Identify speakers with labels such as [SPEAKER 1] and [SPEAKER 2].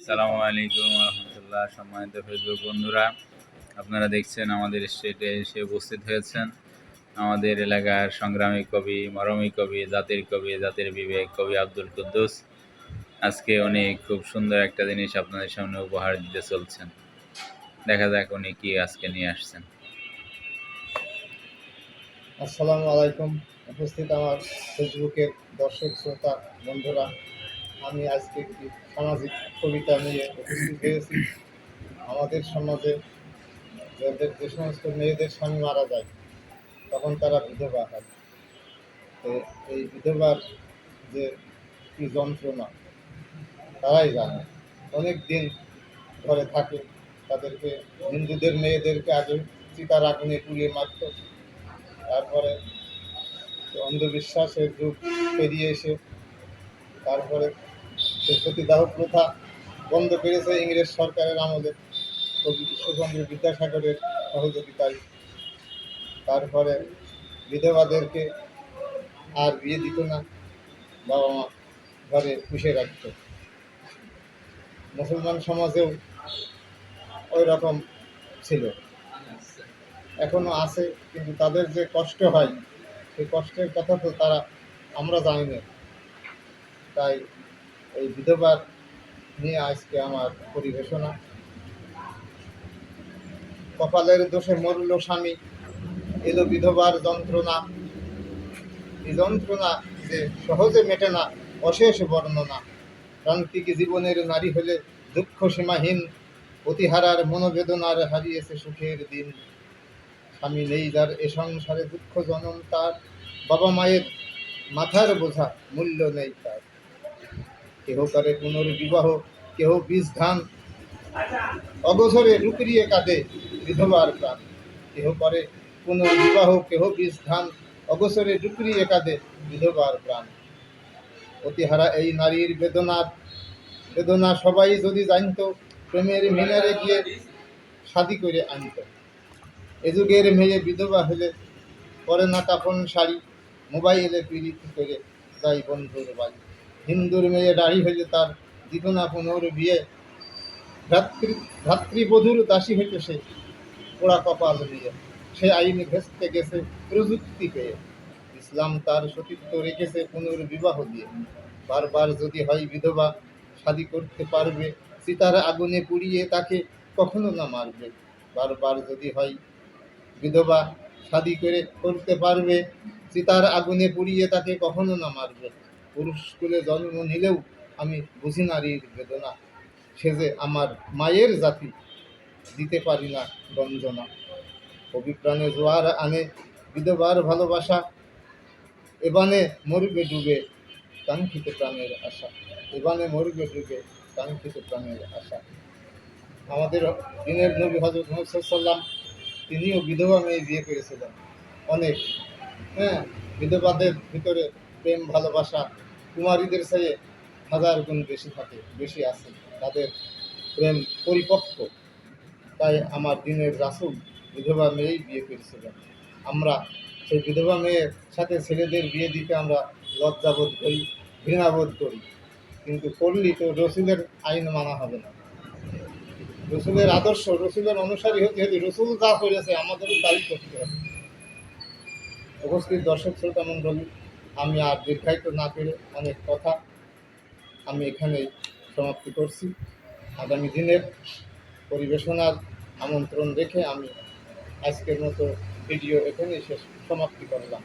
[SPEAKER 1] আসসালামু আলাইকুম রহমতুল্লাহ। সম্মানিত ফেসবুক বন্ধুরা, আপনারা দেখছেন আমাদের স্টেটে এসে উপস্থিত হয়েছেন আমাদের এলাকার সংগ্রামী কবি, মরমী কবি, জাতির বিবেক কবি আব্দুল কুদ্দুস। আজকে উনি খুব সুন্দর একটা জিনিস আপনাদের সামনে উপহার দিতে চলছেন। দেখা যাক উনি কি আজকে নিয়ে আসছেন।
[SPEAKER 2] আসসালামু আলাইকুম। উপস্থিত আমার ফেসবুকের দর্শক শ্রোতা বন্ধুরা, আমি আজকে একটি সামাজিক কবিতা নিয়ে উপস্থিত হয়েছি। আমাদের সমাজে যে সমস্ত মেয়েদের স্বামী মারা যায়, তখন তারা বিধবা হয়। তো এই বিধবার যে কি যন্ত্রণা তারাই জানে। অনেক দিন ঘরে থাকে, তাদেরকে হিন্দুদের মেয়েদেরকে আগে চিতার আগুনে পুড়িয়ে মারত। তারপরে অন্ধবিশ্বাসের যুগ পেরিয়ে এসে তারপরে সে সতীদাহ প্রথা বন্ধ করেছে ইংরেজ সরকারের আমলে, কবি ঈশ্বরচন্দ্র বিদ্যাসাগরের সহযোগিতায়। তারপরে বিধবাদেরকে আর বিয়ে দিত না, বাবা মা ঘরে পুষে রাখত। মুসলমান সমাজেও ওই রকম ছিল, এখনো আছে, কিন্তু তাদের যে কষ্ট হয় সেই কষ্টের কথা তো আমরা জানি না। তাই এই বিধবার নিয়ে আজকে আমার পরিবেশনা। কপালের দোষে মরল স্বামী, এলো বিধবার যন্ত্রণা। এই যন্ত্রণা যে সহজে মেটে না, অশেষ বর্ণনা। প্রান্তিক জীবনের নারী হলে দুঃখ সীমাহীন, অতিহারার মনোবেদনার হারিয়েছে সুখের দিন। স্বামী নেই যার এ সংসারে দুঃখ জনম তার, বাবা মায়ের মাথার বোঝা মূল্য নেই তার। কেহ করে পুনর্বিবাহ, কেহ বীজ ধান, অবসরে লুকরিয়ে কাঁদে বিধবার প্রাণ। কেহ করে পুনর্বিবাহ, কেহ বীজ ধান, অবসরে লুকরিয়ে কাঁদে বিধবার প্রাণ। অতিহারা এই নারীর বেদনা সবাই যদি জানত, প্রেমের মিনারে গিয়ে শাদি করে আনত। এ যুগের মেয়ে বিধবা হলে পরে না কাফন শাড়ি, মোবাইলে পীড়িত করে যাই বন্ধুর বাড়ি। হিন্দুর মেয়ে দাড়ি হইলে তার দিত না পুনর বিয়ে, ভাতৃবধূর দাসী হইতে সে পোড়া কপাল নিয়ে। সে আইন ঘেঁচতে গেছে প্রযুক্তি পেয়ে, ইসলাম তার সতীত্ব রেখেছে পুনর্বিবাহ দিয়ে। বারবার যদি হয় বিধবা, শাদি করতে পারবে, চিতার আগুনে পুড়িয়ে তাকে কখনো না মারবে। বারবার যদি হয় বিধবা, শাদি করতে পারবে, চিতার আগুনে পুড়িয়ে তাকে কখনো না মারবে। পুরুষ কুলে জন্ম নিলেও আমি বুঝি নারীর বেদনা, সে যে আমার মায়ের জাতি, দিতে পারি না গঞ্জনা। অভিপ্রাণে জোয়ার আনে বিধবার ভালোবাসা, এবানে মরবে ডুবে কাঙ্ক্ষিত প্রাণের আশা। এবানে মরবে ডুবে কাঙ্ক্ষিত প্রাণের আশা। আমাদের দিনের নবী হযরত মুহাম্মদ সাল্লাল্লাহু আলাইহি ওয়াসাল্লাম, তিনিও বিধবা মেয়ে বিয়ে করেছিলেন অনেক। বিধবাদের ভিতরে প্রেম ভালোবাসা কুমারীদের চেয়ে হাজার গুণ বেশি আছে, তাদের প্রেম পরিপক্ক। তাই আমার দিনের রাসূল বিধবা মেয়েই বিয়ে করেছিলেন। আমরা সেই বিধবা মেয়ের সাথে ছেলেদের বিয়ে দিতে আমরা লজ্জাবোধ করি, ঘৃণাবোধ করি, কিন্তু করলি তো রসুলের আইন মানা হবে না। রসুলের আদর্শ, রসুলের অনুসারী হতে হলে রসুল যা করেছে আমাদেরও তাই করতে হবে। উপস্থিত দর্শক শ্রোতা মণ্ডলী, আমি আর দীর্ঘায়িত না করে অনেক কথা আমি এখানেই সমাপ্তি করছি। আগামী দিনের পরিবেশনার আমন্ত্রণ রেখে আমি আজকের মতো ভিডিও এখানেই সমাপ্তি করলাম।